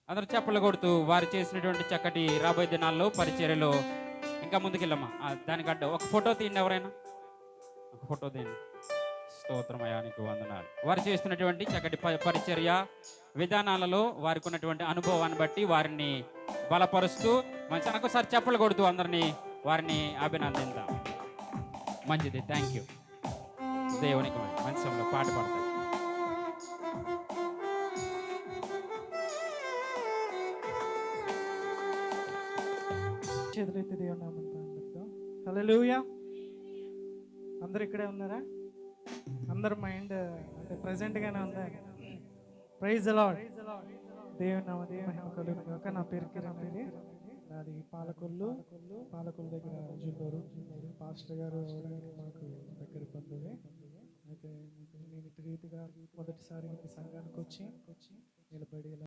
అందరూ చప్పట్లు కొడుతూ వారు చేసినటువంటి చక్కటి రాబోయే దినాల్లో పరిచర్యలో ఇంకా ముందుకెళ్ళమ్మా. దానికి అడ్డు ఒక ఫోటో తీయండి, ఎవరైనా ఒక ఫోటో తీయండి. స్తోత్రమయానికి వందనాలు. వారు చేస్తున్నటువంటి చక్కటి పరిచర్య విధానాలలో వారికి ఉన్నటువంటి అనుభవాన్ని బట్టి వారిని బలపరుస్తూ మంచి ఒకసారి చప్పట్లు కొడుతూ అందరినీ వారిని అభినందిద్దాం. మంచిది, థ్యాంక్ యూ. దేవునికి మంచి సమయంలో పాట పాడతారు. చేతులైతే దేవుని నామంతో అందరితో హల్లెలూయా. అందరు ఇక్కడే ఉన్నారా? అందరు మైండ్ అంటే ప్రెజెంట్గానే ఉందా? Praise the Lord. దేవుని నామానికి మహిమ కలుగును గాక. నా పేరు కిరణ్ అండి. నాది పాలకొల్లు దగ్గర జుల్లూరు. పాస్టర్ గారు మాకు దగ్గర బంధువే. అయితే నేను ఇటు రీతిగా మొదటిసారి సంఘానికి వచ్చి నిలబడి